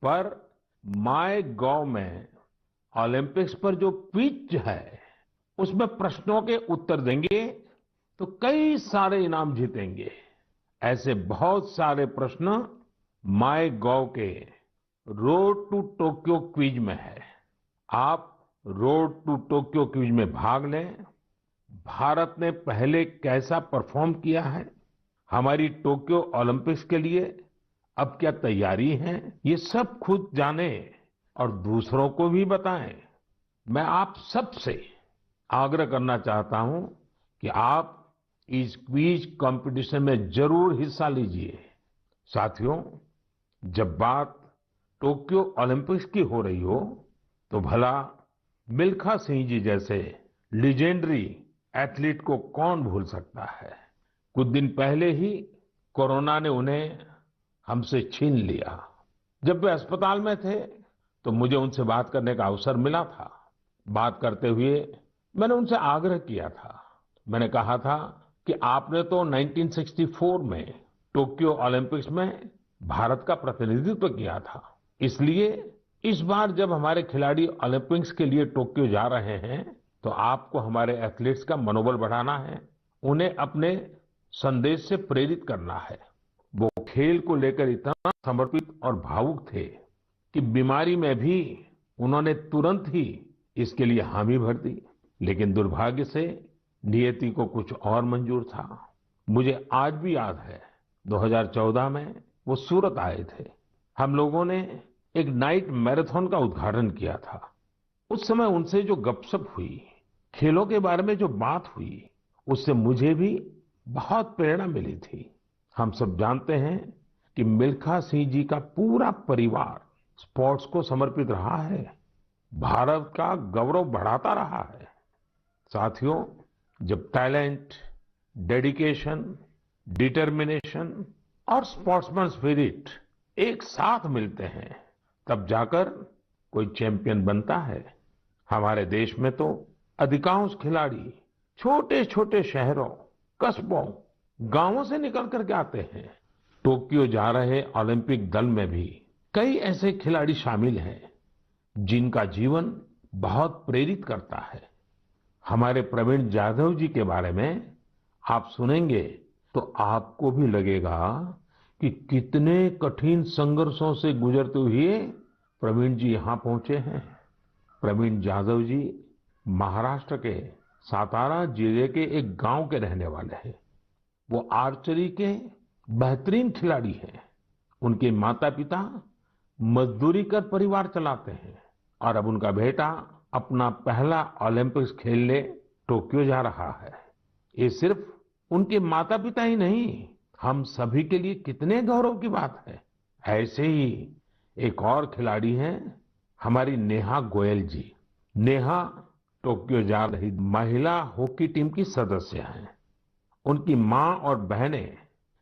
पर माय गॉव में ओलंपिक्स पर जो क्विज है उसमें प्रश्नों के उत्तर देंगे तो कई सारे इनाम जीतेंगे। ऐसे बहुत सारे प्रश्न माय गॉव के रोड टू टोक्यो क्विज में है। आप रोड टू टोक्यो क्विज में भाग लें। भारत ने पहले कैसा परफॉर्म किया है, हमारी टोक्यो ओलंपिक्स के लिए अब क्या तैयारी है, ये सब खुद जाने और दूसरों को भी बताएं। मैं आप सबसे आग्रह करना चाहता हूं कि आप इस क्विज कंपटीशन में जरूर हिस्सा लीजिए। साथियों, जब बात टोक्यो ओलंपिक्स की हो रही हो तो भला मिल्खा सिंह जी जैसे लीजेंडरी एथलीट को कौन भूल सकता है। कुछ दिन पहले ही कोरोना ने उन्हें हमसे छीन लिया। जब वे अस्पताल में थे तो मुझे उनसे बात करने का अवसर मिला था। बात करते हुए मैंने उनसे आग्रह किया था। मैंने कहा था कि आपने तो 1964 में टोक्यो ओलंपिक्स में भारत का प्रतिनिधित्व किया था, इसलिए इस बार जब हमारे खिलाड़ी ओलंपिक्स के लिए टोक्यो जा रहे हैं तो आपको हमारे एथलीट्स का मनोबल बढ़ाना है, उन्हें अपने संदेश से प्रेरित करना है। वो खेल को लेकर इतना समर्पित और भावुक थे कि बीमारी में भी उन्होंने तुरंत ही इसके लिए हामी भर दी। लेकिन दुर्भाग्य से नियति को कुछ और मंजूर था। मुझे आज भी याद है 2014 में वो सूरत आए थे। हम लोगों ने एक नाइट मैराथन का उद्घाटन किया था। उस समय उनसे जो गपशप हुई, खेलों के बारे में जो बात हुई, उससे मुझे भी बहुत प्रेरणा मिली थी। हम सब जानते हैं कि मिल्खा सिंह जी का पूरा परिवार स्पोर्ट्स को समर्पित रहा है, भारत का गौरव बढ़ाता रहा है। साथियों, जब टैलेंट, डेडिकेशन, डिटर्मिनेशन और स्पोर्ट्समैन स्पिरिट एक साथ मिलते हैं तब जाकर कोई चैंपियन बनता है। हमारे देश में तो अधिकांश खिलाड़ी छोटे छोटे शहरों, कस्बों, गांवों से निकल करके आते हैं। टोक्यो जा रहे ओलंपिक दल में भी कई ऐसे खिलाड़ी शामिल हैं जिनका जीवन बहुत प्रेरित करता है। हमारे प्रवीण जाधव जी के बारे में आप सुनेंगे तो आपको भी लगेगा कि कितने कठिन संघर्षों से गुजरते हुए प्रवीण जी यहाँ पहुंचे हैं। प्रवीण जाधव जी महाराष्ट्र के सातारा जिले के एक गांव के रहने वाले हैं। वो आर्चरी के बेहतरीन खिलाड़ी हैं। उनके माता पिता मजदूरी कर परिवार चलाते हैं और अब उनका बेटा अपना पहला ओलंपिक्स खेलने टोक्यो जा रहा है। ये सिर्फ उनके माता पिता ही नहीं, हम सभी के लिए कितने गौरव की बात है। ऐसे ही एक और खिलाड़ी हैं हमारी नेहा गोयल जी। नेहा टोक्यो जा रही महिला हॉकी टीम की सदस्य हैं। उनकी माँ और बहनें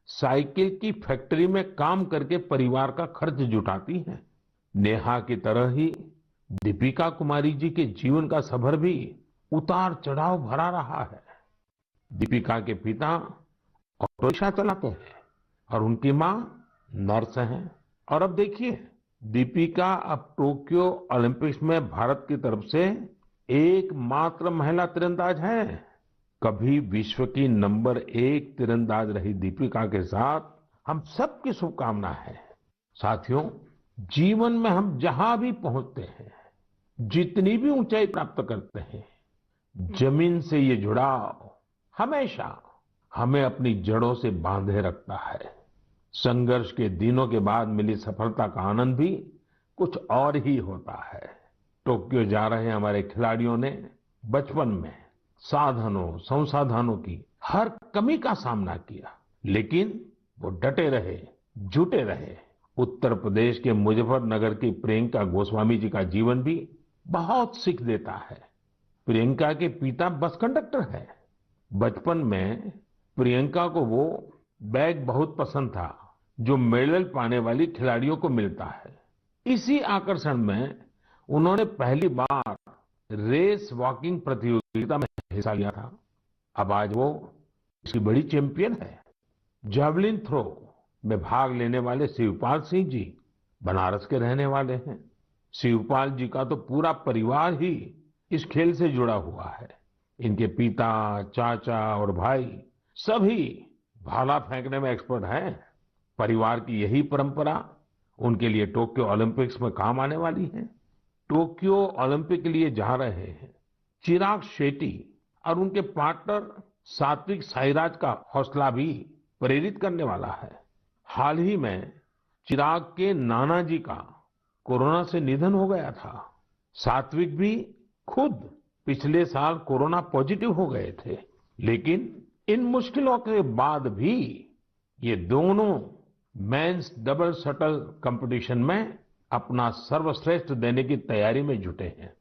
साइकिल की फैक्ट्री में काम करके परिवार का खर्च जुटाती हैं। नेहा की तरह ही दीपिका कुमारी जी के जीवन का सफर भी उतार चढ़ाव भरा रहा है। दीपिका के पिता ऑटो रिक्शा चलाते हैं और उनकी माँ नर्स हैं। और अब देखिए, दीपिका अब टोक्यो ओलंपिक्स में भारत की तरफ से एकमात्र महिला तीरंदाज है। कभी विश्व की नंबर 1 तीरंदाज रही दीपिका के साथ हम सबकी शुभकामना है। साथियों, जीवन में हम जहां भी पहुंचते हैं, जितनी भी ऊंचाई प्राप्त करते हैं, जमीन से ये जुड़ाव हमेशा हमें अपनी जड़ों से बांधे रखता है। संघर्ष के दिनों के बाद मिली सफलता का आनंद भी कुछ और ही होता है। टोक्यो जा रहे हमारे खिलाड़ियों ने बचपन में साधनों, संसाधनों की हर कमी का सामना किया, लेकिन वो डटे रहे, जुटे रहे। उत्तर प्रदेश के मुजफ्फरनगर की प्रियंका गोस्वामी जी का जीवन भी बहुत सीख देता है। प्रियंका के पिता बस कंडक्टर है। बचपन में प्रियंका को वो बैग बहुत पसंद था जो मेडल पाने वाली खिलाड़ियों को मिलता है। इसी आकर्षण में उन्होंने पहली बार रेस वॉकिंग प्रतियोगिता में हिस्सा लिया था। अब आज वो इसकी बड़ी चैंपियन है। जावलिन थ्रो में भाग लेने वाले शिवपाल सिंह जी बनारस के रहने वाले हैं। शिवपाल जी का तो पूरा परिवार ही इस खेल से जुड़ा हुआ है। इनके पिता, चाचा और भाई सभी भाला फेंकने में एक्सपर्ट हैं। परिवार की यही परंपरा उनके लिए टोक्यो ओलंपिक्स में काम आने वाली है। टोक्यो ओलंपिक के लिए जा रहे हैं चिराग शेट्टी और उनके पार्टनर सात्विक साईराज का हौसला भी प्रेरित करने वाला है। हाल ही में चिराग के नाना जी का कोरोना से निधन हो गया था। सात्विक भी खुद पिछले साल कोरोना पॉजिटिव हो गए थे, लेकिन इन मुश्किलों के बाद भी ये दोनों मेंस डबल शटल कंपटीशन में अपना सर्वश्रेष्ठ देने की तैयारी में जुटे हैं।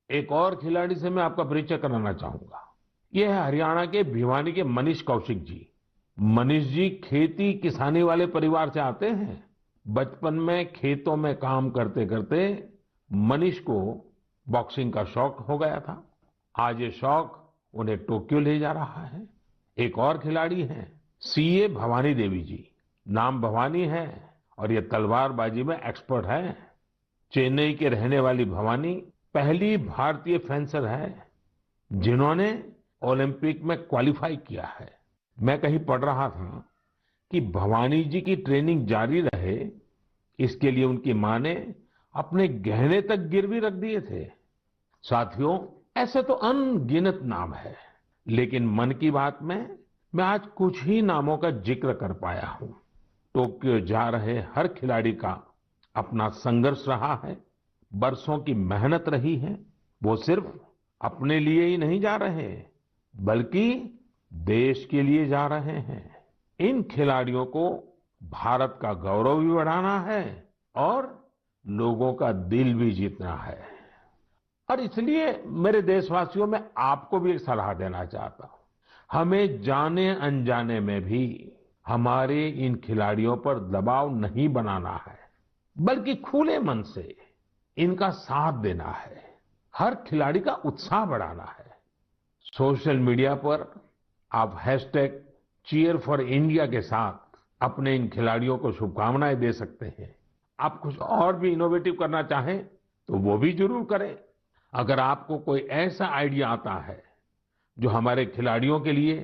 एक और खिलाड़ी से मैं आपका परिचय कराना चाहूंगा। ये है हरियाणा के भिवानी के मनीष कौशिक जी। मनीष जी खेती किसानी वाले परिवार से आते हैं। बचपन में खेतों में काम करते करते मनीष को बॉक्सिंग का शौक हो गया था। आज ये शौक उन्हें टोक्यो ले जा रहा है। एक और खिलाड़ी हैं सीए भवानी देवी जी। नाम भवानी है और ये तलवारबाजी में एक्सपर्ट है। चेन्नई के रहने वाली भवानी पहली भारतीय फेंसर है जिन्होंने ओलंपिक में क्वालिफाई किया है। मैं कहीं पढ़ रहा था कि भवानी जी की ट्रेनिंग जारी रहे, इसके लिए उनकी मां ने अपने गहने तक गिरवी रख दिए थे। साथियों, ऐसे तो अनगिनत नाम है, लेकिन मन की बात में मैं आज कुछ ही नामों का जिक्र कर पाया हूं। टोक्यो जा रहे हर खिलाड़ी का अपना संघर्ष रहा है, बरसों की मेहनत रही है। वो सिर्फ अपने लिए ही नहीं जा रहे, बल्कि देश के लिए जा रहे हैं। इन खिलाड़ियों को भारत का गौरव भी बढ़ाना है और लोगों का दिल भी जीतना है। और इसलिए मेरे देशवासियों, में आपको भी एक सलाह देना चाहता हूं। हमें जाने अनजाने में भी हमारे इन खिलाड़ियों पर दबाव नहीं बनाना है, बल्कि खुले मन से इनका साथ देना है। हर खिलाड़ी का उत्साह बढ़ाना है। सोशल मीडिया पर आप हैशटैग चीयर फॉर इंडिया के साथ अपने इन खिलाड़ियों को शुभकामनाएं दे सकते हैं। आप कुछ और भी इनोवेटिव करना चाहें तो वो भी जरूर करें। अगर आपको कोई ऐसा आइडिया आता है जो हमारे खिलाड़ियों के लिए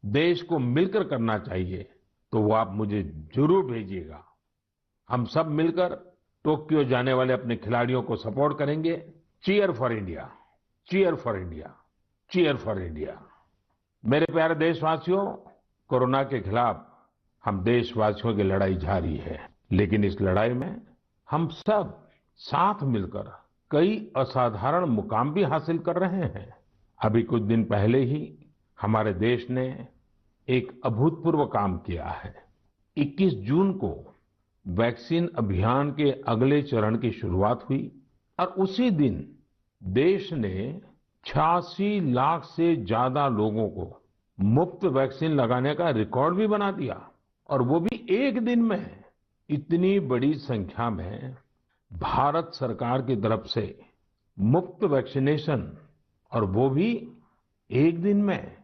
देश को मिलकर करना चाहिए, तो वो आप मुझे जरूर भेजिएगा। हम सब मिलकर टोक्यो जाने वाले अपने खिलाड़ियों को सपोर्ट करेंगे। Cheer for India, cheer for India, cheer for India. मेरे प्यारे देशवासियों, कोरोना के खिलाफ हम देशवासियों की लड़ाई जारी है, लेकिन इस लड़ाई में हम सब साथ मिलकर कई असाधारण मुकाम भी हासिल कर रहे हैं। अभी कुछ दिन पहले ही हमारे देश ने एक अभूतपूर्व काम किया है। 21 जून को वैक्सीन अभियान के अगले चरण की शुरुआत हुई और उसी दिन देश ने 86 लाख से ज्यादा लोगों को मुफ्त वैक्सीन लगाने का रिकॉर्ड भी बना दिया। और वो भी एक दिन में। इतनी बड़ी संख्या में भारत सरकार की तरफ से मुफ्त वैक्सीनेशन, और वो भी एक दिन में,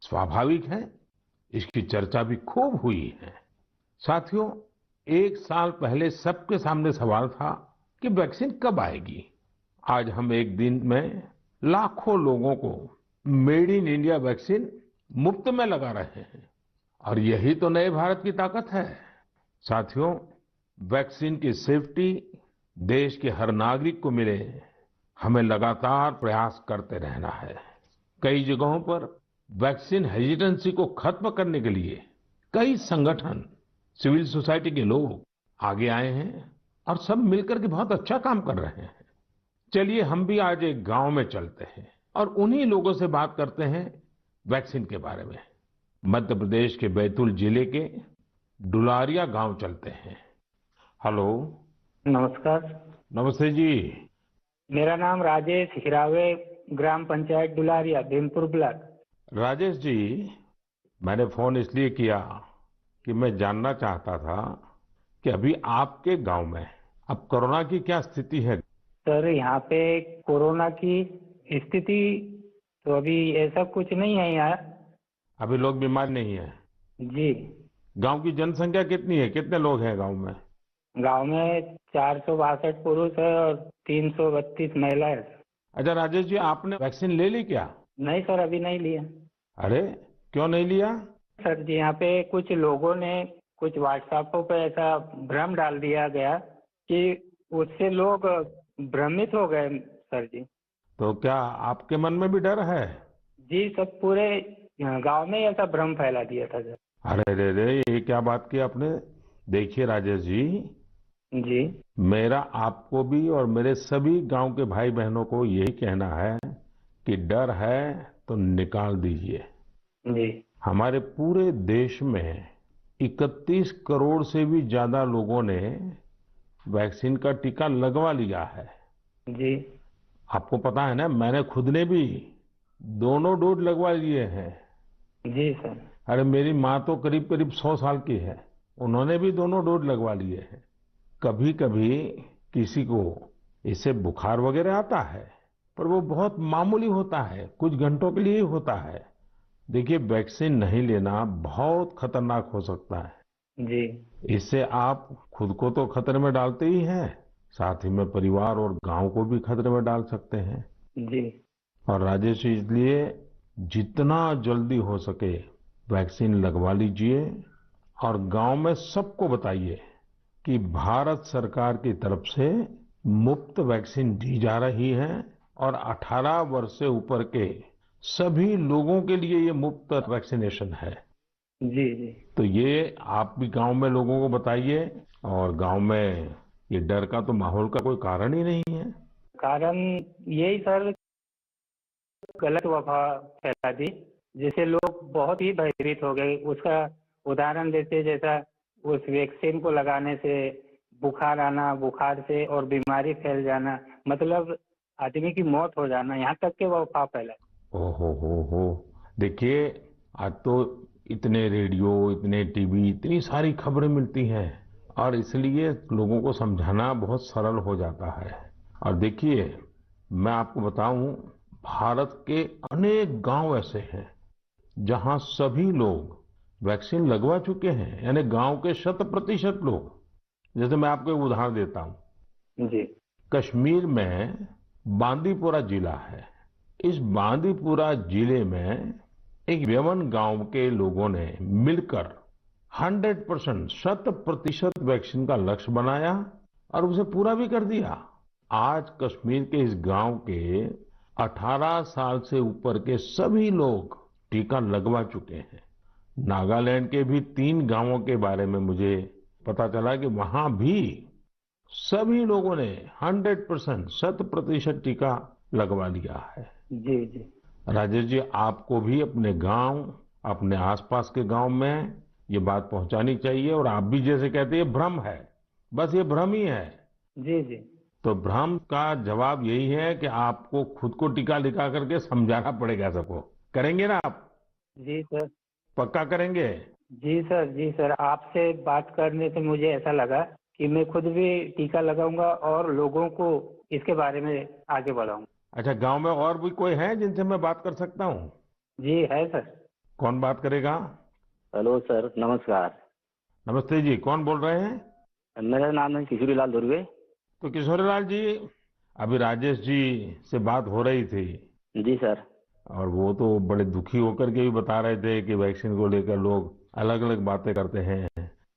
स्वाभाविक है इसकी चर्चा भी खूब हुई है। साथियों, एक साल पहले सबके सामने सवाल था कि वैक्सीन कब आएगी। आज हम एक दिन में लाखों लोगों को मेड इन इंडिया वैक्सीन मुफ्त में लगा रहे हैं, और यही तो नए भारत की ताकत है। साथियों, वैक्सीन की सेफ्टी देश के हर नागरिक को मिले, हमें लगातार प्रयास करते रहना है। कई जगहों पर वैक्सीन हेजिटेंसी को खत्म करने के लिए कई संगठन, सिविल सोसाइटी के लोग आगे आए हैं और सब मिलकर के बहुत अच्छा काम कर रहे हैं। चलिए हम भी आज एक गांव में चलते हैं और उन्हीं लोगों से बात करते हैं वैक्सीन के बारे में। मध्य प्रदेश के बैतूल जिले के डुलारिया गांव चलते हैं। हेलो। नमस्कार। नमस्ते जी। मेरा नाम राजेश हिरावे, ग्राम पंचायत डुलारिया, भीमपुर ब्लॉक। राजेश जी, मैंने फोन इसलिए किया कि मैं जानना चाहता था कि अभी आपके गांव में अब कोरोना की क्या स्थिति है। सर, यहाँ पे कोरोना की स्थिति तो अभी ऐसा कुछ नहीं है यहाँ। अभी लोग बीमार नहीं है? जी। गांव की जनसंख्या कितनी है, कितने लोग हैं गांव में? गांव में 462 पुरुष है और 332 महिला है। अच्छा राजेश जी, आपने वैक्सीन ले ली क्या? नहीं सर, अभी नहीं लिया। अरे, क्यों नहीं लिया? सर जी, यहाँ पे कुछ लोगों ने कुछ व्हाट्सएपों पे ऐसा भ्रम डाल दिया गया कि उससे लोग भ्रमित हो गए सर जी। तो क्या आपके मन में भी डर है? जी, सब पूरे गांव में ही ऐसा भ्रम फैला दिया था सर। अरे रे रे, ये क्या बात की आपने? देखिए राजेश जी, जी मेरा आपको भी और मेरे सभी गांव के भाई बहनों को यही कहना है कि डर है तो निकाल दीजिए। जी हमारे पूरे देश में 31 करोड़ से भी ज्यादा लोगों ने वैक्सीन का टीका लगवा लिया है। जी आपको पता है ना, मैंने खुद ने भी दोनों डोज लगवा लिए हैं। जी सर। अरे मेरी माँ तो करीब करीब 100 साल की है, उन्होंने भी दोनों डोज लगवा लिए हैं। कभी कभी किसी को इससे बुखार वगैरह आता है, पर वो बहुत मामूली होता है, कुछ घंटों के लिए ही होता है। देखिए, वैक्सीन नहीं लेना बहुत खतरनाक हो सकता है। जी इससे आप खुद को तो खतरे में डालते ही हैं, साथ ही में परिवार और गांव को भी खतरे में डाल सकते हैं। जी और राजेश जी, इसलिए जितना जल्दी हो सके वैक्सीन लगवा लीजिए और गांव में सबको बताइए कि भारत सरकार की तरफ से मुफ्त वैक्सीन दी जा रही है और 18 वर्ष से ऊपर के सभी लोगों के लिए ये मुफ्त वैक्सीनेशन है। जी जी तो ये आप भी गांव में लोगों को बताइए, और गांव में ये डर का तो माहौल का कोई कारण ही नहीं है। कारण यही सर, गलत अफवाह फैला दी जिससे लोग बहुत ही भयभीत हो गए। उसका उदाहरण देते, जैसा उस वैक्सीन को लगाने से बुखार आना, बुखार से और बीमारी फैल जाना, मतलब आदमी की मौत हो जाना, यहाँ तक के वो अफवाह फैला। हो, देखिए, आज तो इतने रेडियो, इतने टीवी, इतनी सारी खबरें मिलती हैं और इसलिए लोगों को समझाना बहुत सरल हो जाता है। और देखिए, मैं आपको बताऊं, भारत के अनेक गांव ऐसे हैं जहां सभी लोग वैक्सीन लगवा चुके हैं, यानी गांव के 100% लोग। जैसे मैं आपको एक उदाहरण देता हूं, जी कश्मीर में बांदीपुरा जिला है। इस बांदीपुरा जिले में एक व्यवन गांव के लोगों ने मिलकर 100%, 100% वैक्सीन का लक्ष्य बनाया और उसे पूरा भी कर दिया। आज कश्मीर के इस गांव के 18 साल से ऊपर के सभी लोग टीका लगवा चुके हैं। नागालैंड के भी 3 गांवों के बारे में मुझे पता चला कि वहां भी सभी लोगों ने 100%, 100% टीका लगवा लिया है। जी जी राजेश जी, आपको भी अपने गांव, अपने आसपास के गांव में ये बात पहुंचानी चाहिए। और आप भी जैसे कहते हैं, ये भ्रम है, बस ये भ्रम ही है। जी जी तो भ्रम का जवाब यही है कि आपको खुद को टीका लगा करके समझाना पड़ेगा सबको। करेंगे ना आप? जी सर। पक्का करेंगे? जी सर, जी सर, आपसे बात करने से मुझे ऐसा लगा कि मैं खुद भी टीका लगाऊंगा और लोगों को इसके बारे में आगे बढ़ाऊंगा। अच्छा, गांव में और भी कोई है जिनसे मैं बात कर सकता हूँ? जी है सर। कौन बात करेगा? हेलो सर, नमस्कार। नमस्ते जी, कौन बोल रहे हैं? मेरा नाम है किशोरीलाल दुर्वे। तो किशोरीलाल जी, अभी राजेश जी से बात हो रही थी जी सर। और वो तो बड़े दुखी होकर के भी बता रहे थे कि वैक्सीन को लेकर लोग अलग अलग बातें करते हैं।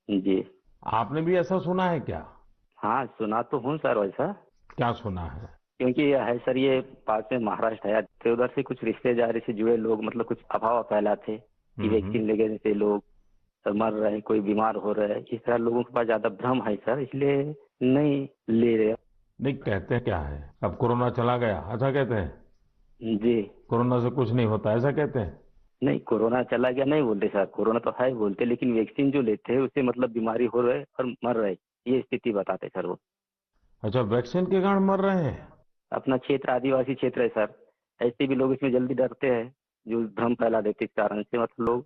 जी। आपने भी ऐसा सुना है क्या? हाँ, सुना तो हूँ सर वैसा। क्या सुना है? क्योंकि ये है सर, ये पास में महाराष्ट्र है, तो उधर से कुछ रिश्तेदारी से जुड़े लोग मतलब कुछ अफवाह फैलाते कि वैक्सीन लेने से लोग मर रहे हैं, कोई बीमार हो रहा है। इस तरह लोगों के पास ज्यादा भ्रम है सर, इसलिए नहीं ले रहे। नहीं, कहते हैं क्या है, अब कोरोना चला गया ऐसा कहते हैं? जी। कोरोना से कुछ नहीं होता ऐसा कहते हैं? नहीं, कोरोना चला गया नहीं बोलते सर, कोरोना तो है बोलते, लेकिन वैक्सीन जो लेते हैं उससे मतलब बीमारी हो रहा है और मर रहे, ये स्थिति बताते सर वो। अच्छा, वैक्सीन के कारण मर रहे हैं? अपना क्षेत्र आदिवासी क्षेत्र है सर, ऐसे भी लोग इसमें जल्दी डरते हैं, जो भ्रम फैला देते इस कारण से, मतलब लोग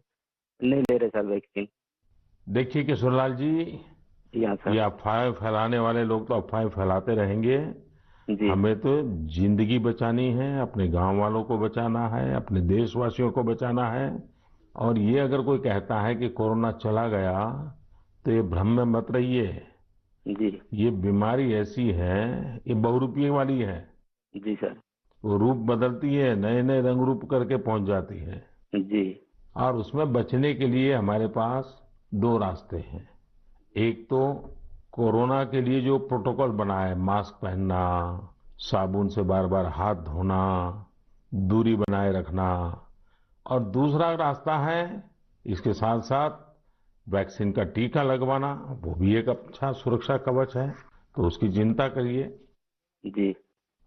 नहीं ले रहे सर वैक्सीन। देखिए किशोरलाल जी, जी हाँ ये सर। अफवाहें फैलाने वाले लोग तो अफवाहें फैलाते रहेंगे। जी हमें तो जिंदगी बचानी है, अपने गांव वालों को बचाना है, अपने देशवासियों को बचाना है। और ये अगर कोई कहता है कि कोरोना चला गया, तो ये भ्रम में मत रहिए। जी। ये बीमारी ऐसी है, ये बहुरूपिये वाली है। जी सर। वो रूप बदलती है, नए नए रंग रूप करके पहुंच जाती है। जी। और उसमें बचने के लिए हमारे पास दो रास्ते हैं। एक तो कोरोना के लिए जो प्रोटोकॉल बना है, मास्क पहनना, साबुन से बार बार हाथ धोना, दूरी बनाए रखना। और दूसरा रास्ता है, इसके साथ साथ वैक्सीन का टीका लगवाना। वो भी एक अच्छा सुरक्षा कवच है, तो उसकी चिंता करिए। जी।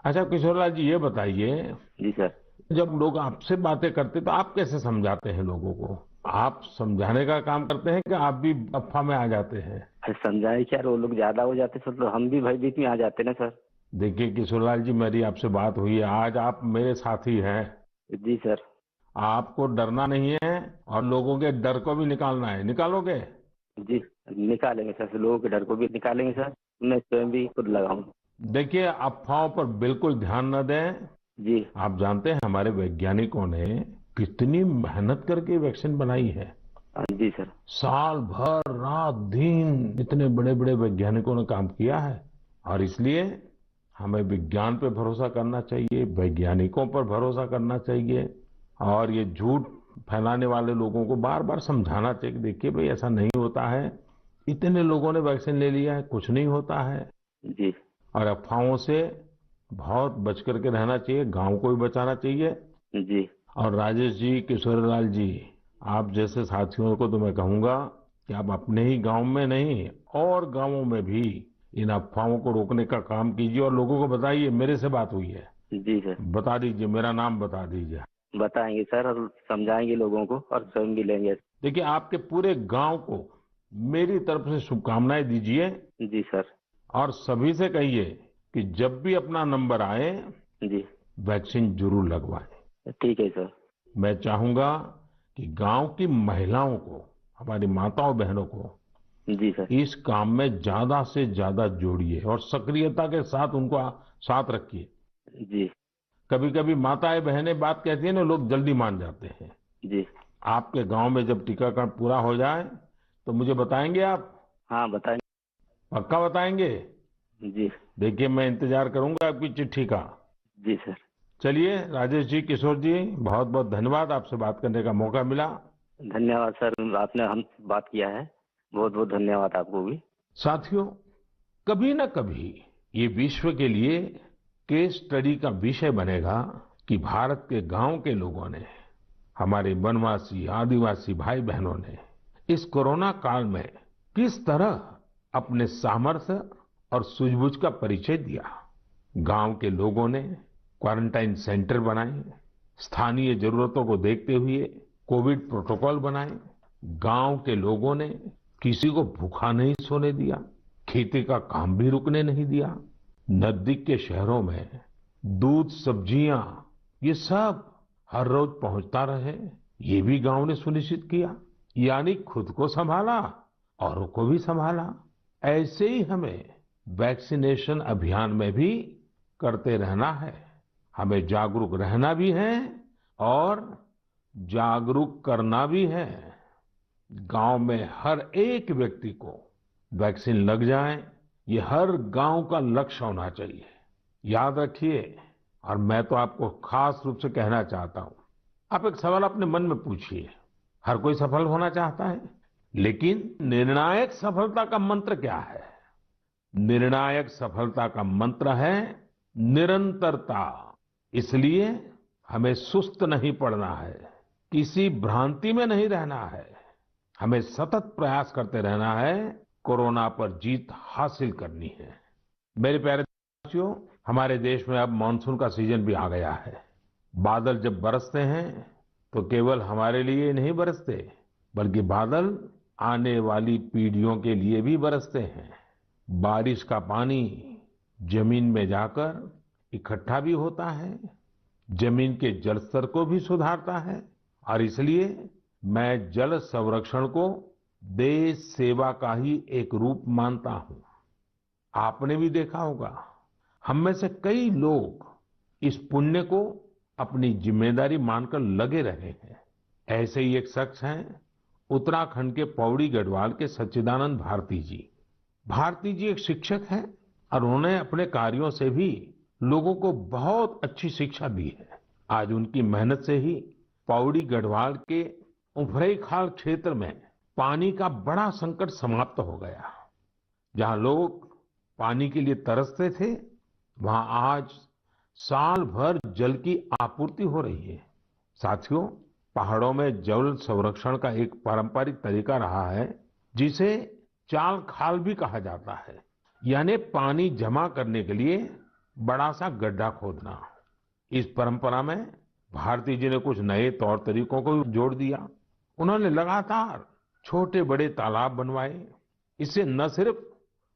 अच्छा किशोरलाल जी, ये बताइए, जी सर। जब लोग आपसे बातें करते तो आप कैसे समझाते हैं लोगों को? आप समझाने का काम करते हैं कि आप भी अफवाह में आ जाते हैं? अरे समझाए क्या, वो लोग ज्यादा हो जाते सर तो हम भी भयभीत में आ जाते ना सर। देखिए किशोरलाल जी, मेरी आपसे बात हुई है, आज आप मेरे साथी हैं। जी सर। आपको डरना नहीं है और लोगों के डर को भी निकालना है। निकालोगे? जी निकालेंगे सर, लोगों के डर को भी निकालेंगे सर। मैं स्वयं भी खुद लगाऊंगा। देखिए, अफवाहों पर बिल्कुल ध्यान न दें। जी। आप जानते हैं हमारे वैज्ञानिकों ने कितनी मेहनत करके वैक्सीन बनाई है। हाँ जी सर। साल भर रात दिन इतने बड़े बड़े वैज्ञानिकों ने काम किया है। और इसलिए हमें विज्ञान पे भरोसा करना चाहिए, वैज्ञानिकों पर भरोसा करना चाहिए। और ये झूठ फैलाने वाले लोगों को बार बार समझाना चाहिए कि देखिए भाई, ऐसा नहीं होता है। इतने लोगों ने वैक्सीन ले लिया है, कुछ नहीं होता है। जी। और अफवाहों से बहुत बच करके रहना चाहिए, गांव को भी बचाना चाहिए। जी। और राजेश जी, किशोरलाल जी, आप जैसे साथियों को तो मैं कहूंगा कि आप अपने ही गांव में नहीं, और गांवों में भी इन अफवाहों को रोकने का काम कीजिए और लोगों को बताइए मेरे से बात हुई है। जी सर। बता दीजिए, मेरा नाम बता दीजिए। बताएंगे सर और समझाएंगे लोगों को और स्वयं भी लेंगे। देखिए, आपके पूरे गांव को मेरी तरफ से शुभकामनाएं दीजिए। जी सर। और सभी से कहिए कि जब भी अपना नंबर आए, जी। वैक्सीन जरूर लगवाएं। ठीक है सर। मैं चाहूंगा कि गांव की महिलाओं को, हमारी माताओं बहनों को जी सर। इस काम में ज्यादा से ज्यादा जोड़िए और सक्रियता के साथ उनको साथ रखिए। जी। कभी कभी माताएं बहनें बात कहती है ना, लोग जल्दी मान जाते हैं। जी। आपके गांव में जब टीकाकरण पूरा हो जाए तो मुझे बताएंगे आप? हाँ बताएंगे। पक्का बताएंगे? जी। देखिए, मैं इंतजार करूंगा आपकी चिट्ठी का। जी सर। चलिए राजेश जी, किशोर जी, बहुत बहुत धन्यवाद, आपसे बात करने का मौका मिला। धन्यवाद सर, आपने हम बात किया है। बहुत बहुत धन्यवाद आपको भी। साथियों, कभी न कभी ये विश्व के लिए केस स्टडी का विषय बनेगा कि भारत के गांव के लोगों ने, हमारे वनवासी आदिवासी भाई बहनों ने इस कोरोना काल में किस तरह अपने सामर्थ्य और सूझबूझ का परिचय दिया। गांव के लोगों ने क्वारंटाइन सेंटर बनाए, स्थानीय जरूरतों को देखते हुए कोविड प्रोटोकॉल बनाए। गांव के लोगों ने किसी को भूखा नहीं सोने दिया, खेती का काम भी रुकने नहीं दिया। नजदीक के शहरों में दूध, सब्जियां, ये सब हर रोज पहुंचता रहे, ये भी गांव ने सुनिश्चित किया। यानी खुद को संभाला, औरों को भी संभाला। ऐसे ही हमें वैक्सीनेशन अभियान में भी करते रहना है। हमें जागरूक रहना भी है और जागरूक करना भी है। गांव में हर एक व्यक्ति को वैक्सीन लग जाए, ये हर गांव का लक्ष्य होना चाहिए। याद रखिए, और मैं तो आपको खास रूप से कहना चाहता हूं, आप एक सवाल अपने मन में पूछिए। हर कोई सफल होना चाहता है, लेकिन निर्णायक सफलता का मंत्र क्या है? निर्णायक सफलता का मंत्र है निरंतरता। इसलिए हमें सुस्त नहीं पड़ना है, किसी भ्रांति में नहीं रहना है। हमें सतत प्रयास करते रहना है, कोरोना पर जीत हासिल करनी है। मेरे प्यारे साथियों, हमारे देश में अब मानसून का सीजन भी आ गया है। बादल जब बरसते हैं तो केवल हमारे लिए नहीं बरसते, बल्कि बादल आने वाली पीढ़ियों के लिए भी बरसते हैं। बारिश का पानी जमीन में जाकर इकट्ठा भी होता है, जमीन के जल स्तर को भी सुधारता है। और इसलिए मैं जल संरक्षण को देश सेवा का ही एक रूप मानता हूं। आपने भी देखा होगा, हम में से कई लोग इस पुण्य को अपनी जिम्मेदारी मानकर लगे रहे हैं। ऐसे ही एक शख्स हैं उत्तराखंड के पौड़ी गढ़वाल के सच्चिदानंद भारती जी। भारती जी एक शिक्षक हैं और उन्होंने अपने कार्यों से भी लोगों को बहुत अच्छी शिक्षा दी है। आज उनकी मेहनत से ही पौड़ी गढ़वाल के उफरैंखाल क्षेत्र में पानी का बड़ा संकट समाप्त हो गया। जहां लोग पानी के लिए तरसते थे, वहां आज साल भर जल की आपूर्ति हो रही है। साथियों, पहाड़ों में जल संरक्षण का एक पारंपरिक तरीका रहा है, जिसे चाल खाल भी कहा जाता है, यानी पानी जमा करने के लिए बड़ा सा गड्ढा खोदना। इस परंपरा में भारती जी ने कुछ नए तौर तरीकों को जोड़ दिया। उन्होंने लगातार छोटे बड़े तालाब बनवाए। इससे न सिर्फ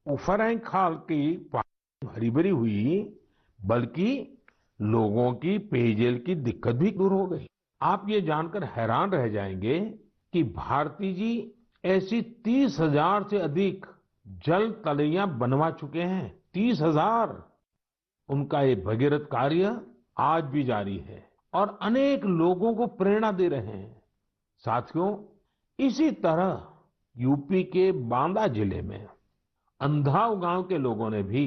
उफरैंखाल की पहाड़ी हरी भरी हुई, बल्कि लोगों की पेयजल की दिक्कत भी दूर हो गई। आप ये जानकर हैरान रह जाएंगे कि भारती जी ऐसी 30,000 से अधिक जल तलैया बनवा चुके हैं। 30,000। उनका ये भगीरथ कार्य आज भी जारी है और अनेक लोगों को प्रेरणा दे रहे हैं। साथियों, इसी तरह यूपी के बांदा जिले में अंधाव गांव के लोगों ने भी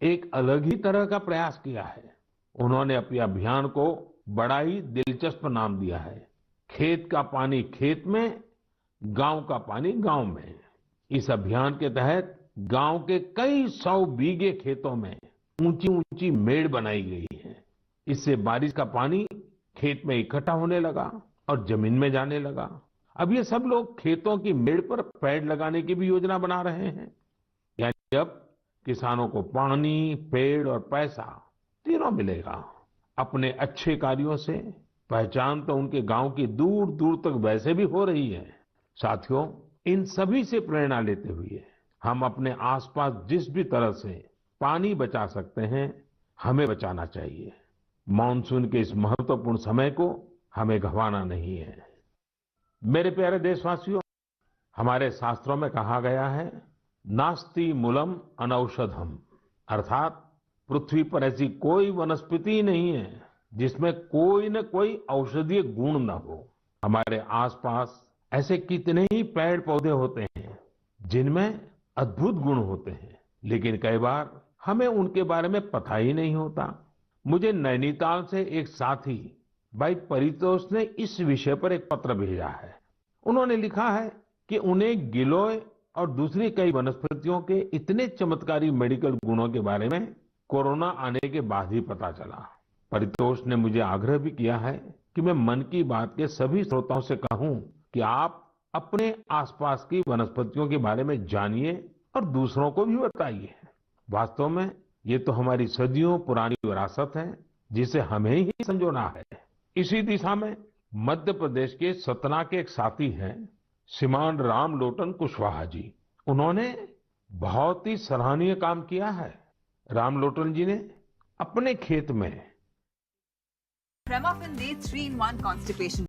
एक अलग ही तरह का प्रयास किया है। उन्होंने अपने अभियान को बड़ा ही दिलचस्प नाम दिया है, खेत का पानी खेत में, गांव का पानी गांव में। इस अभियान के तहत गांव के कई 100 बीघे खेतों में ऊंची ऊंची मेड़ बनाई गई है। इससे बारिश का पानी खेत में इकट्ठा होने लगा और जमीन में जाने लगा। अब ये सब लोग खेतों की मेड़ पर पेड़ लगाने की भी योजना बना रहे हैं। यानी अब किसानों को पानी, पेड़ और पैसा तीनों मिलेगा। अपने अच्छे कार्यों से पहचान तो उनके गांव की दूर दूर तक वैसे भी हो रही है। साथियों, इन सभी से प्रेरणा लेते हुए हम अपने आसपास जिस भी तरह से पानी बचा सकते हैं, हमें बचाना चाहिए। मानसून के इस महत्वपूर्ण समय को हमें गंवाना नहीं है। मेरे प्यारे देशवासियों, हमारे शास्त्रों में कहा गया है, नास्ति मूलम अनौषधम, अर्थात पृथ्वी पर ऐसी कोई वनस्पति नहीं है जिसमें कोई न कोई औषधीय गुण न हो। हमारे आसपास ऐसे कितने ही पेड़ पौधे होते हैं जिनमें अद्भुत गुण होते हैं, लेकिन कई बार हमें उनके बारे में पता ही नहीं होता। मुझे नैनीताल से एक साथी भाई परितोष ने इस विषय पर एक पत्र भेजा है। उन्होंने लिखा है कि उन्हें गिलोय और दूसरी कई वनस्पतियों के इतने चमत्कारी मेडिकल गुणों के बारे में कोरोना आने के बाद ही पता चला। परितोष ने मुझे आग्रह भी किया है कि मैं मन की बात के सभी श्रोताओं से कहूं कि आप अपने आसपास की वनस्पतियों के बारे में जानिए और दूसरों को भी बताइए। वास्तव में ये तो हमारी सदियों पुरानी विरासत है, जिसे हमें ही संजोना है। इसी दिशा में मध्य प्रदेश के सतना के एक साथी हैं, श्रीमान रामलोटन कुशवाहा जी। उन्होंने बहुत ही सराहनीय काम किया है। रामलोटन जी ने अपने खेत में Premafen Day 3-in-1 Constipation